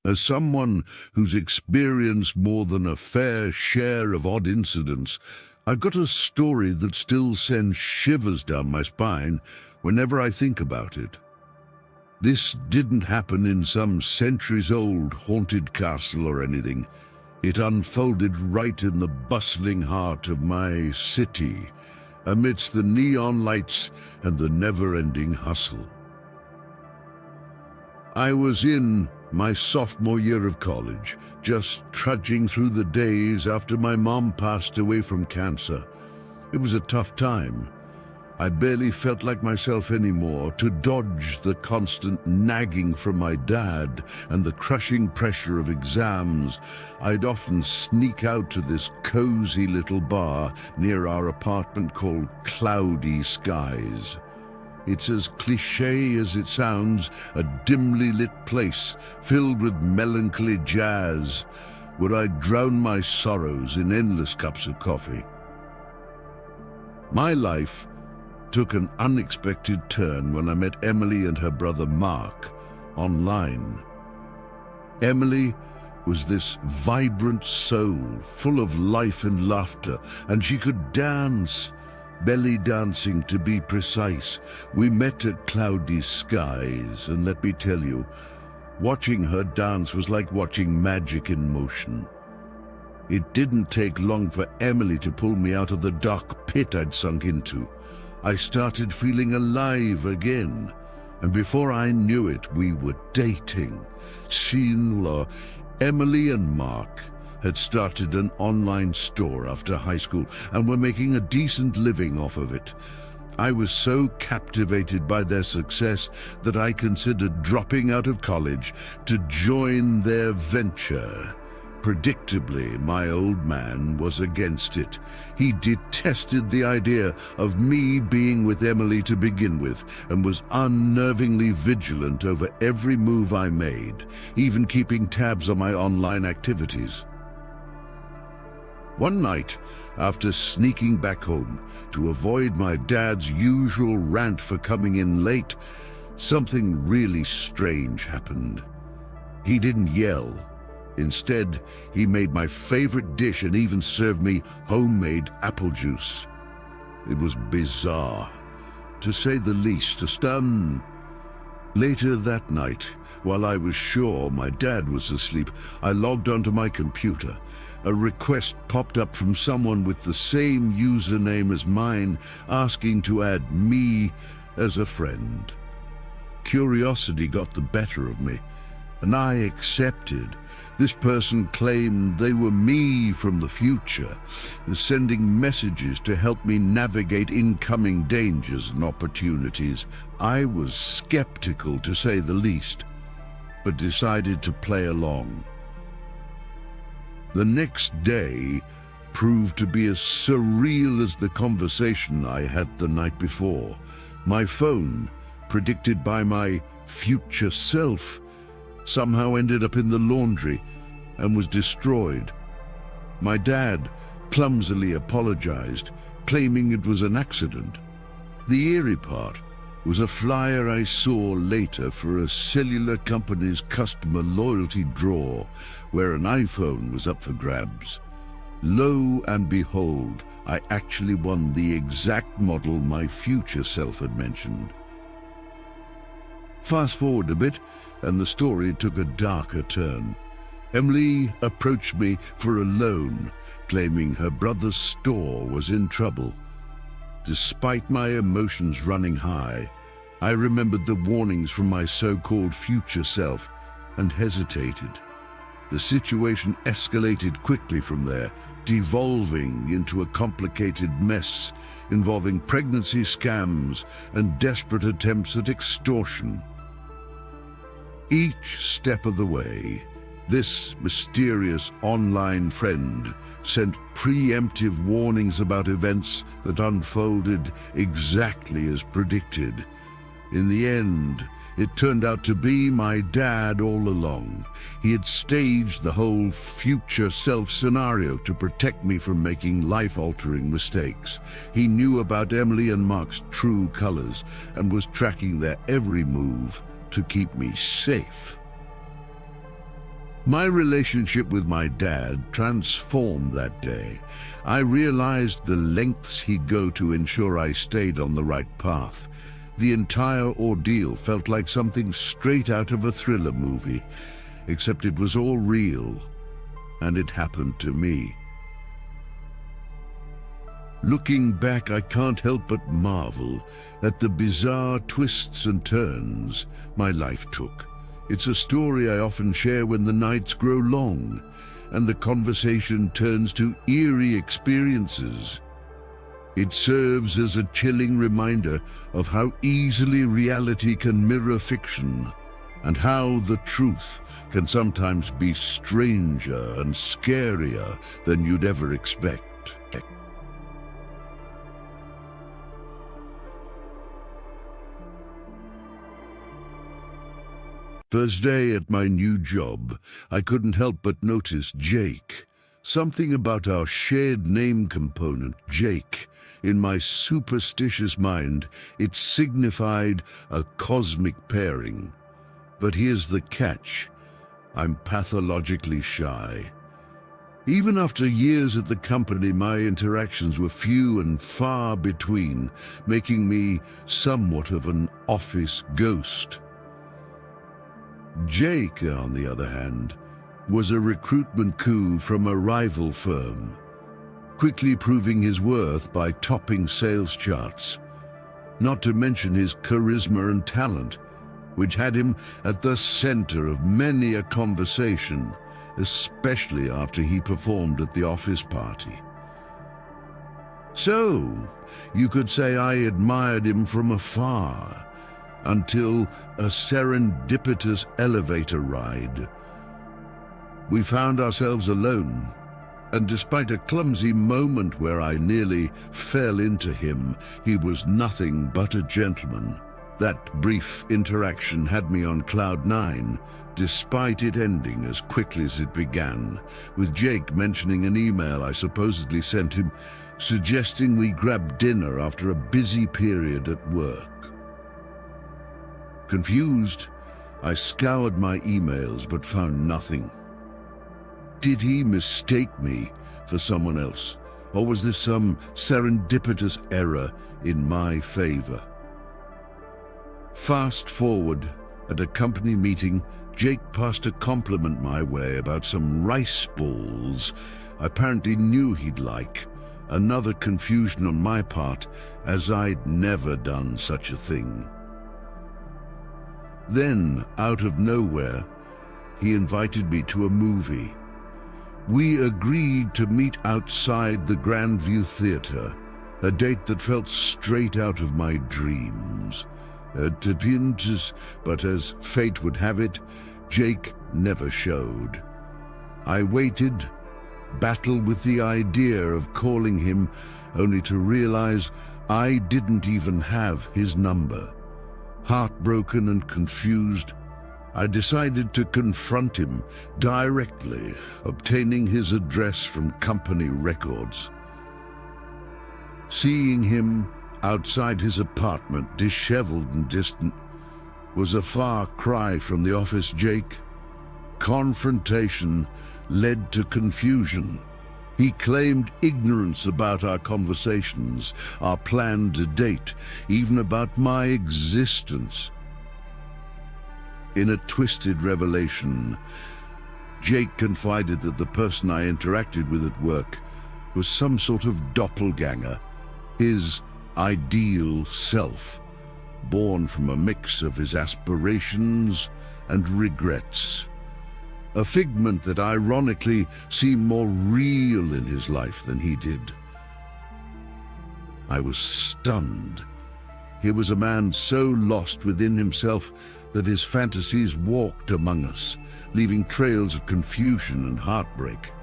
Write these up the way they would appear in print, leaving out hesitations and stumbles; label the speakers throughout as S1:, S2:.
S1: As someone who's experienced more than a fair share of odd incidents, I've got a story that still sends shivers down my spine whenever I think about it. This didn't happen in some centuries-old haunted castle or anything. It unfolded right in the bustling heart of my city, amidst the neon lights and the never-ending hustle. I was in my sophomore year of college, just trudging through the days after my mom passed away from cancer. It was a tough time. I barely felt like myself anymore. To dodge the constant nagging from my dad and the crushing pressure of exams, I'd often sneak out to this cozy little bar near our apartment called Cloudy Skies. It's as cliché as it sounds, a dimly lit place filled with melancholy jazz, where I drown my sorrows in endless cups of coffee. My life took an unexpected turn when I met Emily and her brother Mark online. Emily was this vibrant soul, full of life and laughter, and she could dance. Belly dancing, to be precise. We met at Cloudy Skies, and let me tell you, watching her dance was like watching magic in motion. It didn't take long for Emily to pull me out of the dark pit I'd sunk into. I started feeling alive again, and before I knew it, we were dating. Sinula, Emily and Mark had started an online store after high school and were making a decent living off of it. I was so captivated by their success that I considered dropping out of college to join their venture. Predictably, my old man was against it. He detested the idea of me being with Emily to begin with and was unnervingly vigilant over every move I made, even keeping tabs on my online activities. One night, after sneaking back home to avoid my dad's usual rant for coming in late, something really strange happened. He didn't yell. Instead, he made my favorite dish and even served me homemade apple juice. It was bizarre, to say the least, a stun. Later that night, while I was sure my dad was asleep, I logged onto my computer. A request popped up from someone with the same username as mine, asking to add me as a friend. Curiosity got the better of me, and I accepted. This person claimed they were me from the future, sending messages to help me navigate incoming dangers and opportunities. I was skeptical, to say the least, but decided to play along. The next day proved to be as surreal as the conversation I had the night before. My phone, predicted by my future self, somehow ended up in the laundry and was destroyed. My dad clumsily apologized, claiming it was an accident. The eerie part was a flyer I saw later for a cellular company's customer loyalty draw, where an iPhone was up for grabs. Lo and behold, I actually won the exact model my future self had mentioned. Fast forward a bit, and the story took a darker turn. Emily approached me for a loan, claiming her brother's store was in trouble. Despite my emotions running high, I remembered the warnings from my so-called future self and hesitated. The situation escalated quickly from there, devolving into a complicated mess involving pregnancy scams and desperate attempts at extortion. Each step of the way, this mysterious online friend sent preemptive warnings about events that unfolded exactly as predicted. In the end, it turned out to be my dad all along. He had staged the whole future self scenario to protect me from making life-altering mistakes. He knew about Emily and Mark's true colors and was tracking their every move to keep me safe. My relationship with my dad transformed that day. I realized the lengths he'd go to ensure I stayed on the right path. The entire ordeal felt like something straight out of a thriller movie, except it was all real, and it happened to me. Looking back, I can't help but marvel at the bizarre twists and turns my life took. It's a story I often share when the nights grow long and the conversation turns to eerie experiences. It serves as a chilling reminder of how easily reality can mirror fiction, and how the truth can sometimes be stranger and scarier than you'd ever expect. First day at my new job, I couldn't help but notice Jake. Something about our shared name component, Jake. In my superstitious mind, it signified a cosmic pairing. But here's the catch. I'm pathologically shy. Even after years at the company, my interactions were few and far between, making me somewhat of an office ghost. Jake, on the other hand, was a recruitment coup from a rival firm, quickly proving his worth by topping sales charts, not to mention his charisma and talent, which had him at the center of many a conversation, especially after he performed at the office party. So, you could say I admired him from afar, until a serendipitous elevator ride. We found ourselves alone, and despite a clumsy moment where I nearly fell into him, he was nothing but a gentleman. That brief interaction had me on cloud nine, despite it ending as quickly as it began, with Jake mentioning an email I supposedly sent him, suggesting we grab dinner after a busy period at work. Confused, I scoured my emails but found nothing. Did he mistake me for someone else, or was this some serendipitous error in my favor? Fast forward, at a company meeting, Jake passed a compliment my way about some rice balls I apparently knew he'd like. Another confusion on my part, as I'd never done such a thing. Then, out of nowhere, he invited me to a movie. We agreed to meet outside the Grandview Theatre, a date that felt straight out of my dreams. But as fate would have it, Jake never showed. I waited, battled with the idea of calling him, only to realize I didn't even have his number. Heartbroken and confused, I decided to confront him directly, obtaining his address from company records. Seeing him outside his apartment, disheveled and distant, was a far cry from the office Jake. Confrontation led to confusion. He claimed ignorance about our conversations, our planned date, even about my existence. In a twisted revelation, Jake confided that the person I interacted with at work was some sort of doppelganger, his ideal self, born from a mix of his aspirations and regrets. A figment that ironically seemed more real in his life than he did. I was stunned. He was a man so lost within himself that his fantasies walked among us, leaving trails of confusion and heartbreak.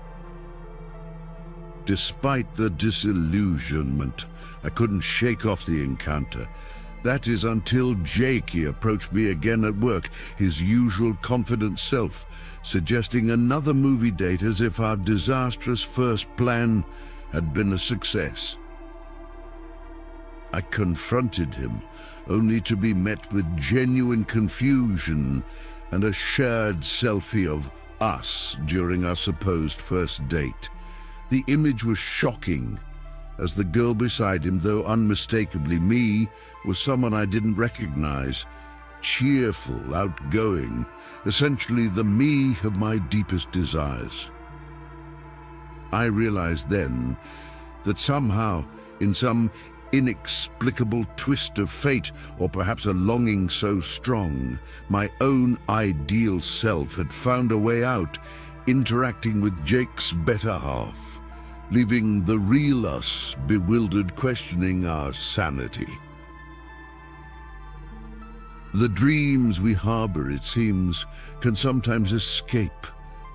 S1: Despite the disillusionment, I couldn't shake off the encounter. That is until Jakey approached me again at work, his usual confident self, suggesting another movie date as if our disastrous first plan had been a success. I confronted him, only to be met with genuine confusion and a shared selfie of us during our supposed first date. The image was shocking, as the girl beside him, though unmistakably me, was someone I didn't recognize. Cheerful, outgoing, essentially the me of my deepest desires. I realized then that somehow, in some inexplicable twist of fate, or perhaps a longing so strong, my own ideal self had found a way out, interacting with Jake's better half, leaving the real us bewildered, questioning our sanity. The dreams we harbor, it seems, can sometimes escape,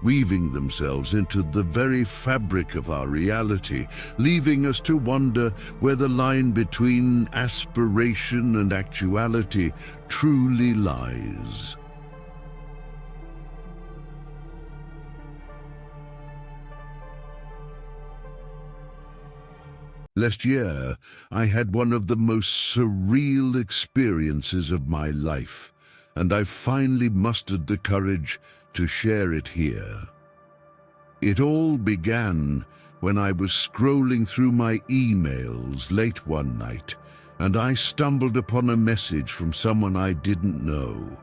S1: weaving themselves into the very fabric of our reality, leaving us to wonder where the line between aspiration and actuality truly lies. Last year, I had one of the most surreal experiences of my life, and I finally mustered the courage to share it here. It all began when I was scrolling through my emails late one night, and I stumbled upon a message from someone I didn't know.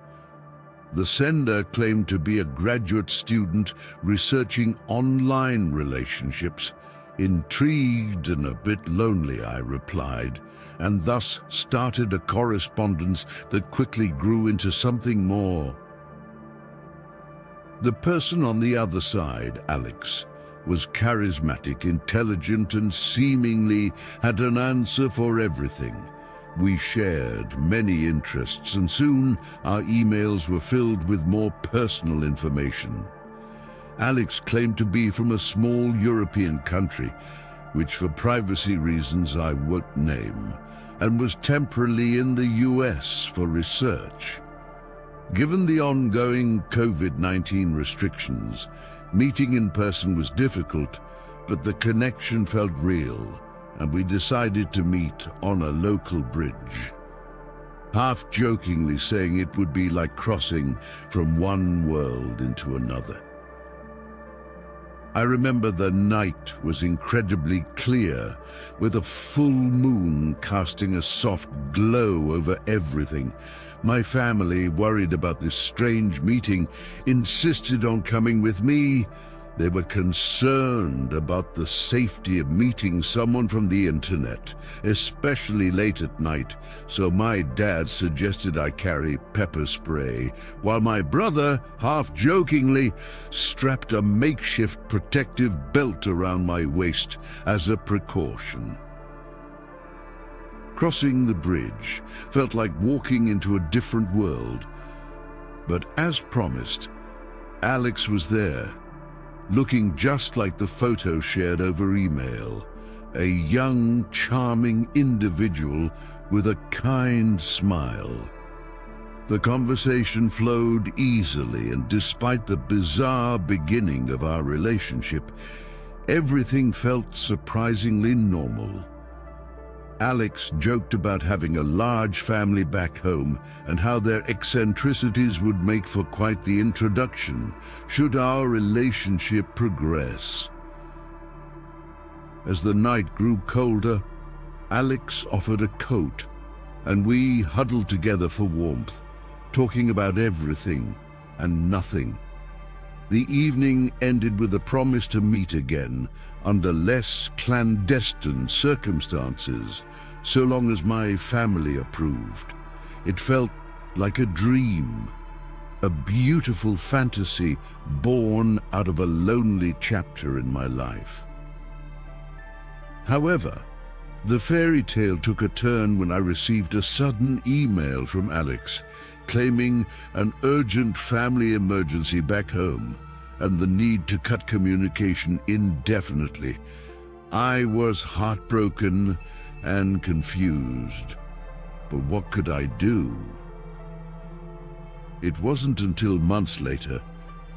S1: The sender claimed to be a graduate student researching online relationships. Intrigued and a bit lonely, I replied, and thus started a correspondence that quickly grew into something more. The person on the other side, Alex, was charismatic, intelligent, and seemingly had an answer for everything. We shared many interests, and soon our emails were filled with more personal information. Alex claimed to be from a small European country, which for privacy reasons I won't name, and was temporarily in the US for research. Given the ongoing COVID-19 restrictions, meeting in person was difficult, but the connection felt real, and we decided to meet on a local bridge, half jokingly saying it would be like crossing from one world into another. I remember the night was incredibly clear, with a full moon casting a soft glow over everything. My family, worried about this strange meeting, insisted on coming with me. They were concerned about the safety of meeting someone from the internet, especially late at night, so my dad suggested I carry pepper spray, while my brother, half-jokingly, strapped a makeshift protective belt around my waist as a precaution. Crossing the bridge felt like walking into a different world, but as promised, Alex was there, looking just like the photo shared over email, a young, charming individual with a kind smile. The conversation flowed easily, and despite the bizarre beginning of our relationship, everything felt surprisingly normal. Alex joked about having a large family back home and how their eccentricities would make for quite the introduction should our relationship progress. As the night grew colder, Alex offered a coat, and we huddled together for warmth, talking about everything and nothing. The evening ended with a promise to meet again under less clandestine circumstances, so long as my family approved. It felt like a dream, a beautiful fantasy born out of a lonely chapter in my life. However, the fairy tale took a turn when I received a sudden email from Alex, claiming an urgent family emergency back home and the need to cut communication indefinitely. I was heartbroken and confused, but what could I do? It wasn't until months later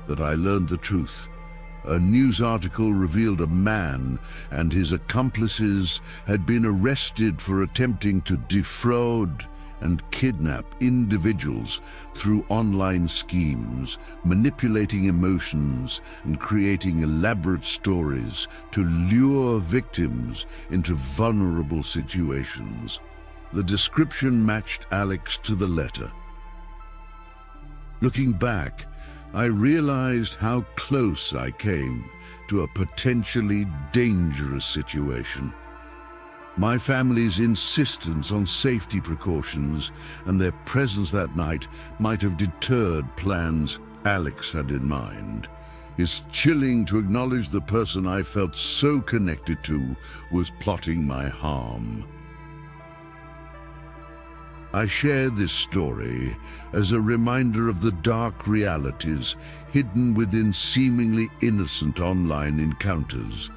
S1: that I learned the truth. A news article revealed a man and his accomplices had been arrested for attempting to defraud and kidnap individuals through online schemes, manipulating emotions and creating elaborate stories to lure victims into vulnerable situations. The description matched Alex to the letter. Looking back, I realized how close I came to a potentially dangerous situation. My family's insistence on safety precautions and their presence that night might have deterred plans Alex had in mind. It's chilling to acknowledge the person I felt so connected to was plotting my harm. I share this story as a reminder of the dark realities hidden within seemingly innocent online encounters.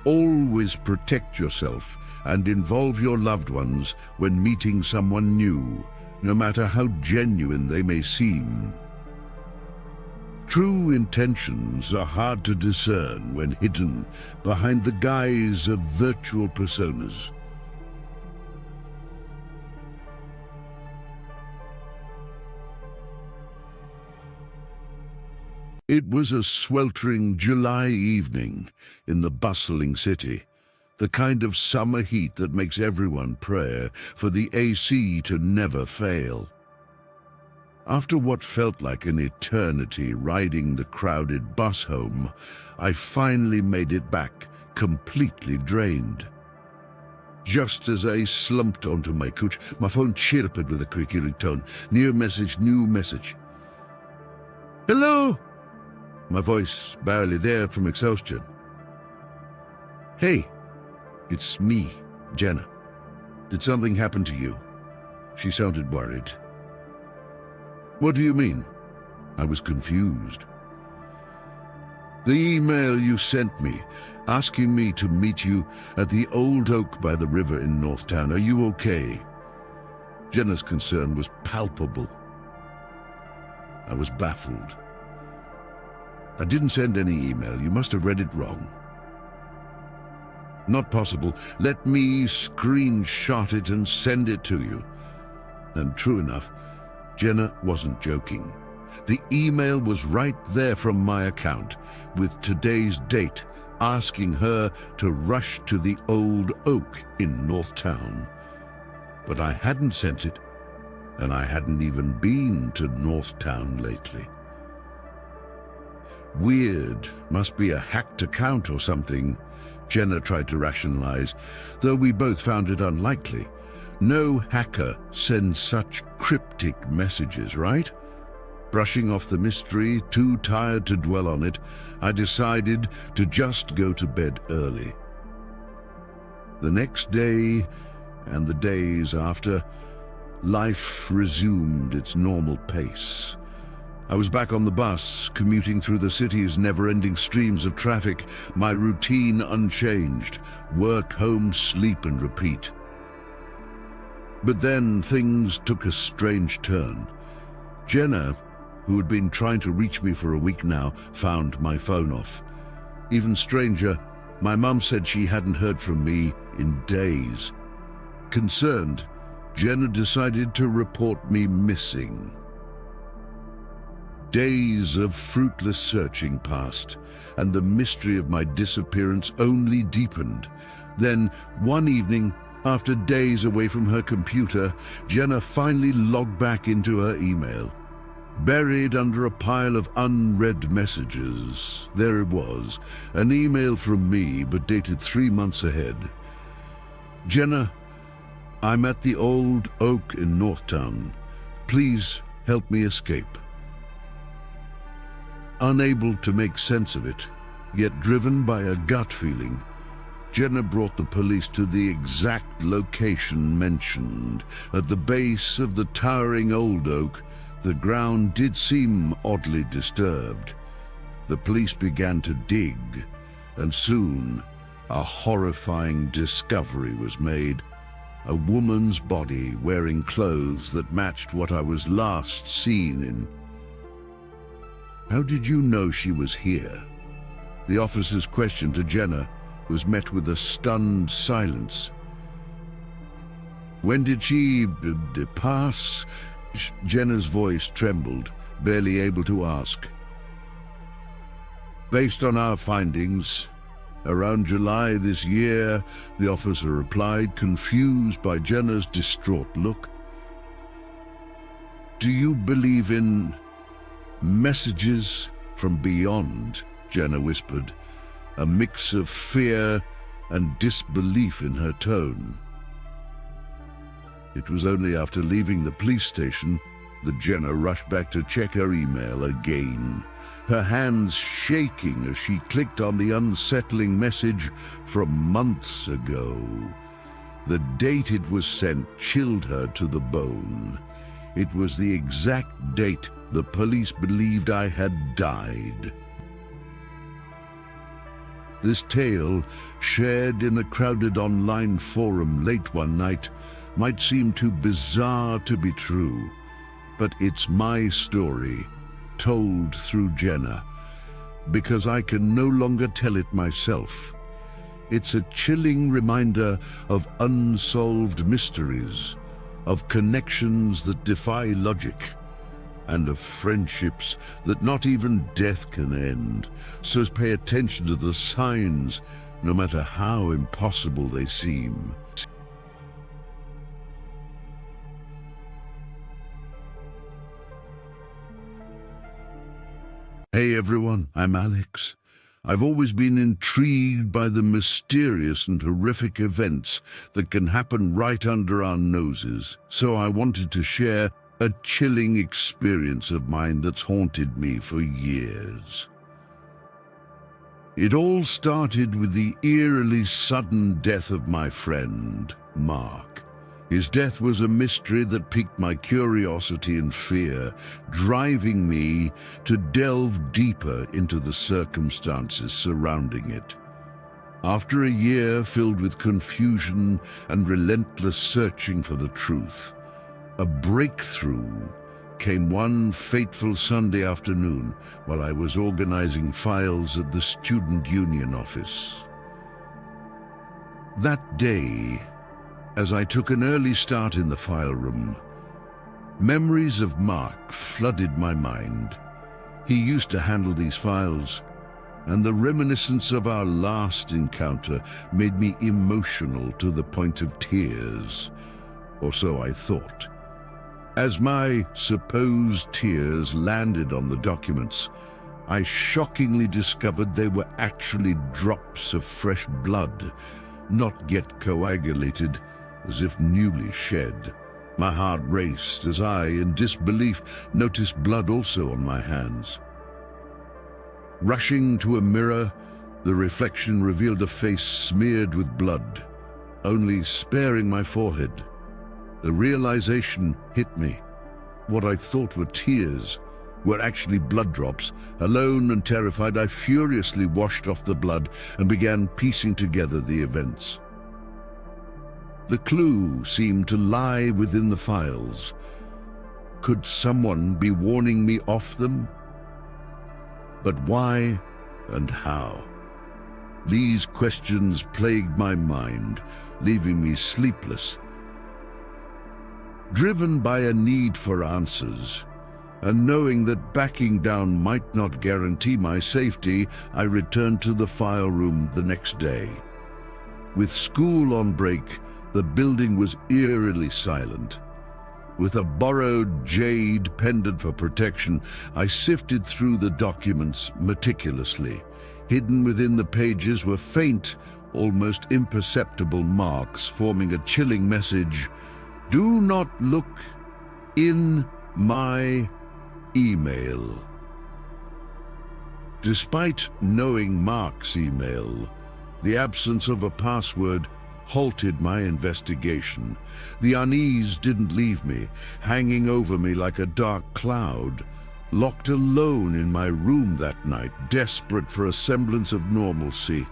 S1: Always protect yourself and involve your loved ones when meeting someone new, no matter how genuine they may seem. True intentions are hard to discern when hidden behind the guise of virtual personas. It was a sweltering July evening in the bustling city, the kind of summer heat that makes everyone pray for the AC to never fail. After what felt like an eternity riding the crowded bus home, I finally made it back, completely drained. Just as I slumped onto my couch, my phone chirped with a creaky ringtone. New message. Hello? My voice barely there from exhaustion. Hey, it's me, Jenna. Did something happen to you? She sounded worried. What do you mean? I was confused. The email you sent me, asking me to meet you at the old oak by the river in Northtown. Are you okay? Jenna's concern was palpable. I was baffled. I didn't send any email. You must have read it wrong. Not possible. Let me screenshot it and send it to you. And true enough, Jenna wasn't joking. The email was right there from my account, with today's date, asking her to rush to the old oak in Northtown. But I hadn't sent it, and I hadn't even been to Northtown lately. Weird, must be a hacked account or something, Jenna tried to rationalize, though we both found it unlikely. No hacker sends such cryptic messages, right? Brushing off the mystery, too tired to dwell on it, I decided to just go to bed early. The next day, and the days after, life resumed its normal pace. I was back on the bus, commuting through the city's never-ending streams of traffic, my routine unchanged: work, home, sleep, and repeat. But then things took a strange turn. Jenna, who had been trying to reach me for a week now, found my phone off. Even stranger, my mum said she hadn't heard from me in days. Concerned, Jenna decided to report me missing. Days of fruitless searching passed, and the mystery of my disappearance only deepened. Then, one evening, after days away from her computer, Jenna finally logged back into her email. Buried under a pile of unread messages, there it was, an email from me, but dated 3 months ahead. Jenna, I'm at the old oak in Northtown. Please help me escape. Unable to make sense of it, yet driven by a gut feeling, Jenna brought the police to the exact location mentioned. At the base of the towering old oak, the ground did seem oddly disturbed. The police began to dig, and soon a horrifying discovery was made. A woman's body wearing clothes that matched what I was last seen in. How did you know she was here? The officer's question to Jenna was met with a stunned silence. When did she pass? Jenna's voice trembled, barely able to ask. Based on our findings, around July this year, the officer replied, confused by Jenna's distraught look. Do you believe in messages from beyond? Jenna whispered, a mix of fear and disbelief in her tone. It was only after leaving the police station that Jenna rushed back to check her email again, her hands shaking as she clicked on the unsettling message from months ago. The date it was sent chilled her to the bone. It was the exact date the police believed I had died. This tale, shared in a crowded online forum late one night, might seem too bizarre to be true, but it's my story, told through Jenna, because I can no longer tell it myself. It's a chilling reminder of unsolved mysteries, of connections that defy logic, and of friendships that not even death can end. So pay attention to the signs, no matter how impossible they seem. Hey everyone, I'm Alex. I've always been intrigued by the mysterious and horrific events that can happen right under our noses, so I wanted to share a chilling experience of mine that's haunted me for years. It all started with the eerily sudden death of my friend, Mark. His death was a mystery that piqued my curiosity and fear, driving me to delve deeper into the circumstances surrounding it. After a year filled with confusion and relentless searching for the truth, a breakthrough came one fateful Sunday afternoon while I was organizing files at the student union office. That day, as I took an early start in the file room, memories of Mark flooded my mind. He used to handle these files, and the reminiscence of our last encounter made me emotional to the point of tears, or so I thought. As my supposed tears landed on the documents, I shockingly discovered they were actually drops of fresh blood, not yet coagulated, as if newly shed. My heart raced as I, in disbelief, noticed blood also on my hands. Rushing to a mirror, the reflection revealed a face smeared with blood, only sparing my forehead. The realization hit me. What I thought were tears were actually blood drops. Alone and terrified, I furiously washed off the blood and began piecing together the events. The clue seemed to lie within the files. Could someone be warning me off them? But why and how? These questions plagued my mind, leaving me sleepless. Driven by a need for answers, and knowing that backing down might not guarantee my safety, I returned to the file room the next day. With school on break, the building was eerily silent. With a borrowed jade pendant for protection, I sifted through the documents meticulously. Hidden within the pages were faint, almost imperceptible marks forming a chilling message: "Do not look in my email." Despite knowing Mark's email, the absence of a password halted my investigation. The unease didn't leave me, hanging over me like a dark cloud. Locked alone in my room that night, desperate for a semblance of normalcy,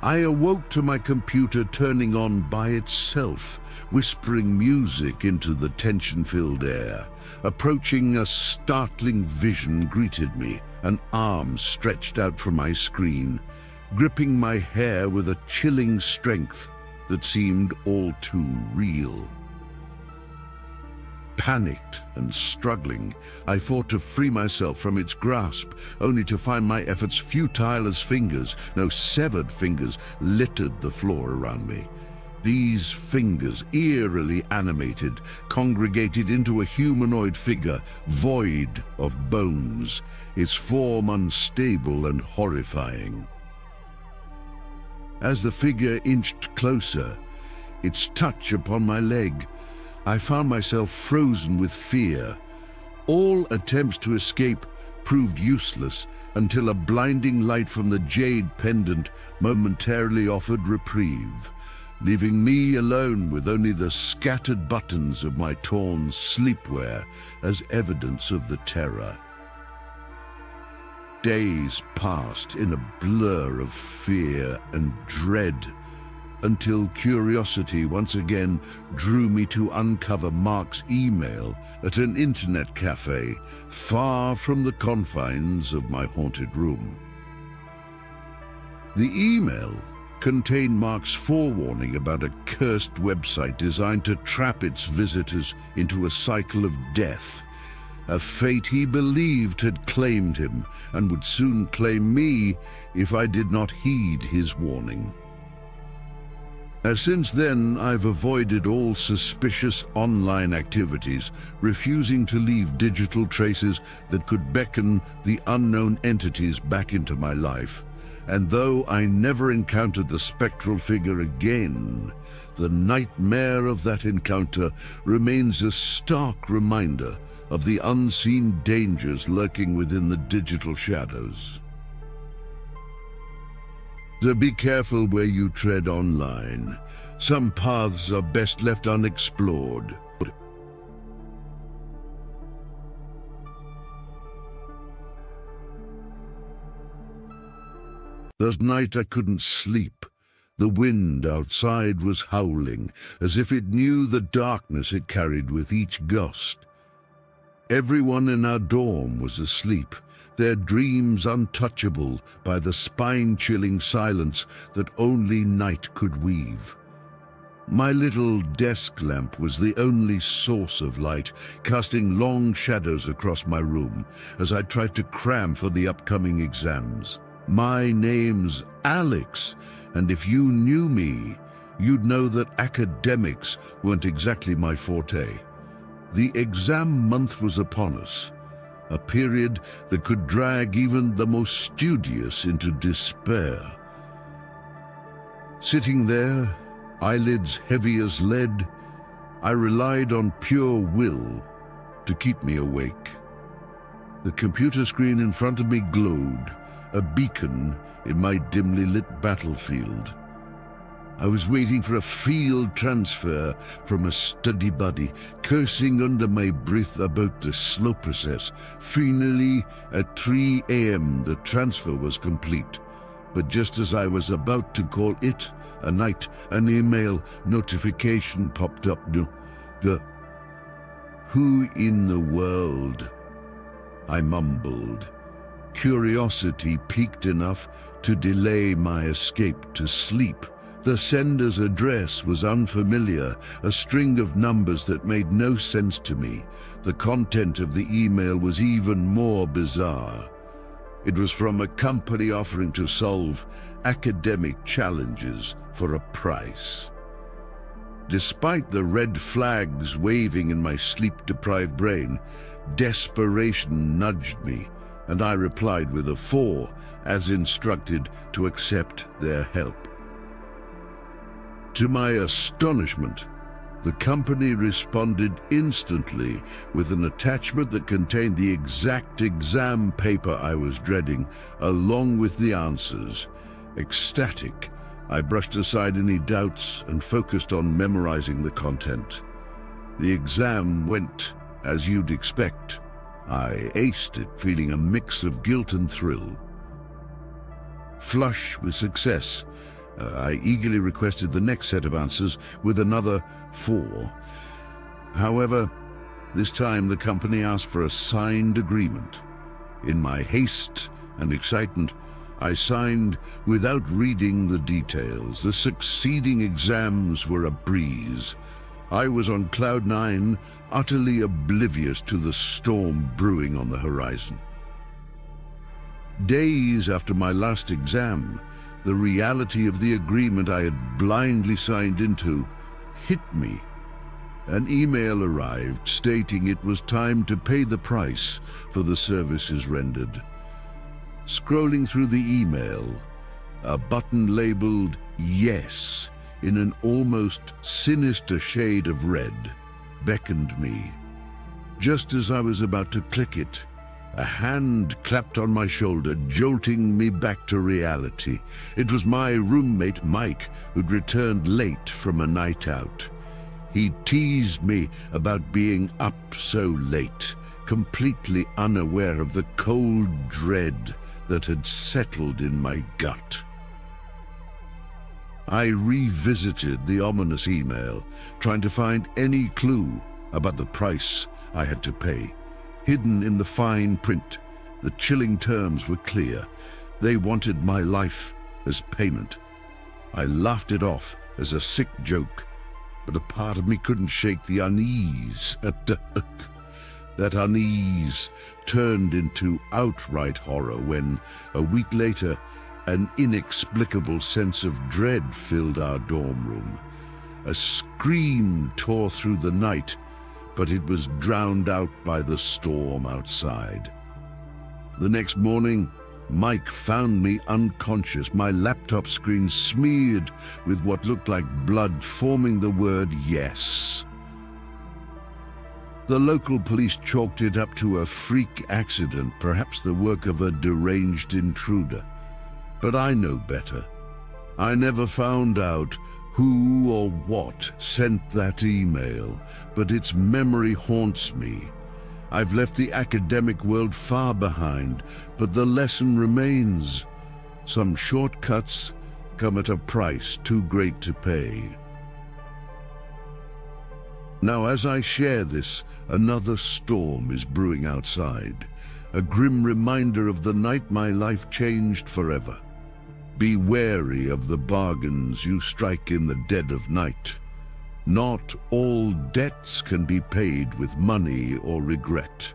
S1: I awoke to my computer turning on by itself, whispering music into the tension-filled air. Approaching, a startling vision greeted me, an arm stretched out from my screen, gripping my hair with a chilling strength that seemed all too real. Panicked and struggling, I fought to free myself from its grasp, only to find my efforts futile as fingers, no, severed fingers, littered the floor around me. These fingers, eerily animated, congregated into a humanoid figure, void of bones, its form unstable and horrifying. As the figure inched closer, its touch upon my leg, I found myself frozen with fear. All attempts to escape proved useless until a blinding light from the jade pendant momentarily offered reprieve, leaving me alone with only the scattered buttons of my torn sleepwear as evidence of the terror. Days passed in a blur of fear and dread, until curiosity once again drew me to uncover Mark's email at an internet cafe far from the confines of my haunted room. The email contained Mark's forewarning about a cursed website designed to trap its visitors into a cycle of death, a fate he believed had claimed him and would soon claim me if I did not heed his warning. Since then, I've avoided all suspicious online activities, refusing to leave digital traces that could beckon the unknown entities back into my life. And though I never encountered the spectral figure again, the nightmare of that encounter remains a stark reminder of the unseen dangers lurking within the digital shadows. So be careful where you tread online. Some paths are best left unexplored. That night I couldn't sleep. The wind outside was howling, as if it knew the darkness it carried with each gust. Everyone in our dorm was asleep, their dreams untouchable by the spine-chilling silence that only night could weave. My little desk lamp was the only source of light, casting long shadows across my room as I tried to cram for the upcoming exams. My name's Alex, and if you knew me, you'd know that academics weren't exactly my forte. The exam month was upon us, a period that could drag even the most studious into despair. Sitting there, eyelids heavy as lead, I relied on pure will to keep me awake. The computer screen in front of me glowed, a beacon in my dimly lit battlefield. I was waiting for a field transfer from a study buddy, cursing under my breath about the slow process. Finally, at 3 a.m., the transfer was complete. But just as I was about to call it a night, an email notification popped up. Who in the world? I mumbled. Curiosity piqued enough to delay my escape to sleep. The sender's address was unfamiliar, a string of numbers that made no sense to me. The content of the email was even more bizarre. It was from a company offering to solve academic challenges for a price. Despite the red flags waving in my sleep-deprived brain, desperation nudged me, and I replied with a 4, as instructed to accept their help. To my astonishment, the company responded instantly with an attachment that contained the exact exam paper I was dreading, along with the answers. Ecstatic, I brushed aside any doubts and focused on memorizing the content. The exam went as you'd expect. I aced it, feeling a mix of guilt and thrill. Flush with success, I eagerly requested the next set of answers with another 4. However, this time the company asked for a signed agreement. In my haste and excitement, I signed without reading the details. The succeeding exams were a breeze. I was on cloud nine, utterly oblivious to the storm brewing on the horizon. Days after my last exam, the reality of the agreement I had blindly signed into hit me. An email arrived stating it was time to pay the price for the services rendered. Scrolling through the email, a button labeled "Yes" in an almost sinister shade of red beckoned me. Just as I was about to click it, a hand clapped on my shoulder, jolting me back to reality. It was my roommate, Mike, who'd returned late from a night out. He teased me about being up so late, completely unaware of the cold dread that had settled in my gut. I revisited the ominous email, trying to find any clue about the price I had to pay. Hidden in the fine print, the chilling terms were clear. They wanted my life as payment. I laughed it off as a sick joke, but a part of me couldn't shake the unease. That unease turned into outright horror when, a week later, an inexplicable sense of dread filled our dorm room. A scream tore through the night, but it was drowned out by the storm outside. The next morning, Mike found me unconscious, my laptop screen smeared with what looked like blood, forming the word "yes." The local police chalked it up to a freak accident, perhaps the work of a deranged intruder. But I know better. I never found out who or what sent that email, but its memory haunts me. I've left the academic world far behind, but the lesson remains. Some shortcuts come at a price too great to pay. Now, as I share this, another storm is brewing outside, a grim reminder of the night my life changed forever. Be wary of the bargains you strike in the dead of night. Not all debts can be paid with money or regret.